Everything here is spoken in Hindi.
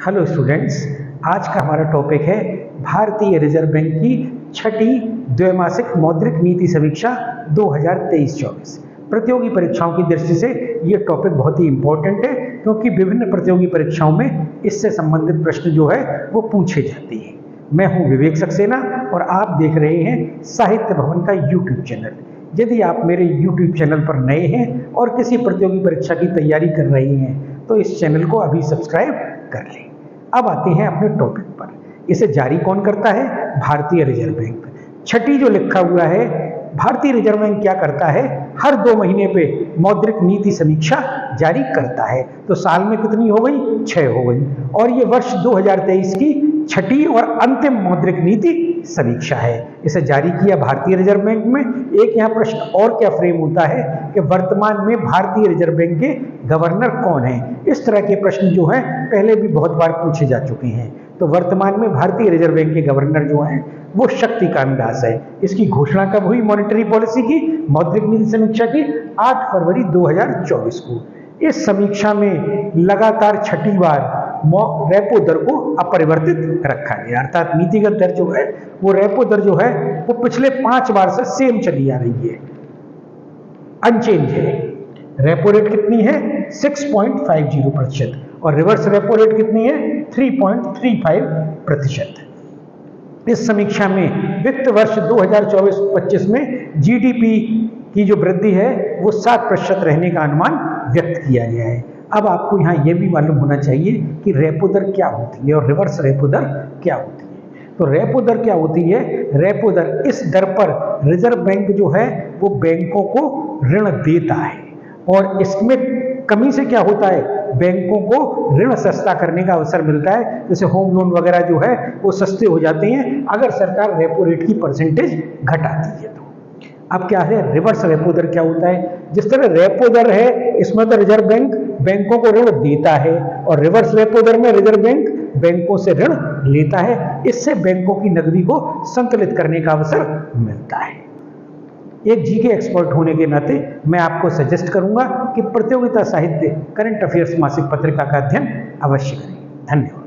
हेलो स्टूडेंट्स, आज का हमारा टॉपिक है भारतीय रिजर्व बैंक की छठी द्वैमासिक मौद्रिक नीति समीक्षा 2023-24। प्रतियोगी परीक्षाओं की दृष्टि से ये टॉपिक बहुत ही इंपॉर्टेंट है, क्योंकि विभिन्न प्रतियोगी परीक्षाओं में इससे संबंधित प्रश्न जो है वो पूछे जाते हैं। मैं हूं विवेक सक्सेना और आप देख रहे हैं साहित्य भवन का यूट्यूब चैनल। यदि आप मेरे यूट्यूब चैनल पर नए हैं और किसी प्रतियोगी परीक्षा की तैयारी कर रहे हैं तो इस चैनल को अभी सब्सक्राइब कर लें। अब आते हैं अपने टॉपिक पर। इसे जारी कौन करता है? भारतीय रिजर्व बैंक। छठी जो लिखा हुआ है, भारतीय रिजर्व बैंक क्या करता है? हर 2 महीने पे मौद्रिक नीति समीक्षा जारी करता है। तो साल में कितनी हो गई? 6 हो गई। और ये वर्ष 2023 की छठी और अंतिम मौद्रिक नीति समीक्षा है। इसे जारी किया भारतीय रिजर्व बैंक में। एक यहाँ प्रश्न और क्या फ्रेम होता है कि वर्तमान में भारतीय रिजर्व बैंक के गवर्नर कौन है? इस तरह के प्रश्न जो हैं पहले भी बहुत बार पूछे जा चुके हैं। तो वर्तमान में भारतीय रिजर्व बैंक के गवर्नर जो हैं वो शक्तिकांत दास है। इसकी घोषणा कब हुई? मॉनेटरी पॉलिसी की मौद्रिक नीति समीक्षा की 8 फरवरी 2024 को। इस समीक्षा में लगातार छठी बार रेपो दर को अपरिवर्तित रखा गया, अर्थात नीतिगत दर जो है वो रेपो दर जो है वो पिछले 5 बार से सेम चली आ रही है, अनचेंज है। रेपो रेट कितनी है? 6.50% और रिवर्स रेपो रेट कितनी है? 3.35%। इस समीक्षा में वित्त वर्ष 2024-25 में जीडीपी की जो वृद्धि है वो 7% रहने का अनुमान व्यक्त किया गया है। अब आपको यहाँ ये भी मालूम होना चाहिए कि रेपो दर क्या होती है और रिवर्स रेपो दर क्या होती है। तो रेपो दर क्या होती है? रेपो दर, इस दर पर रिजर्व बैंक जो है वो बैंकों को ऋण देता है और इसमें कमी से क्या होता है? बैंकों को ऋण सस्ता करने का अवसर मिलता है। जैसे होम लोन वगैरह जो है वो सस्ते हो जाते हैं अगर सरकार रेपो रेट की परसेंटेज घटाती है। तो अब क्या है? रिवर्स रेपो दर क्या होता है? जिस तरह रेपो दर है इसमें तो रिजर्व बैंक बैंकों को ऋण देता है और रिवर्स रेपो दर में रिजर्व बैंक बैंकों से ऋण लेता है। इससे बैंकों की नकदी को संतुलित करने का अवसर मिलता है। एक जीके एक्सपर्ट होने के नाते मैं आपको सजेस्ट करूंगा कि प्रतियोगिता साहित्य करंट अफेयर्स मासिक पत्रिका का अध्ययन अवश्य करें। धन्यवाद।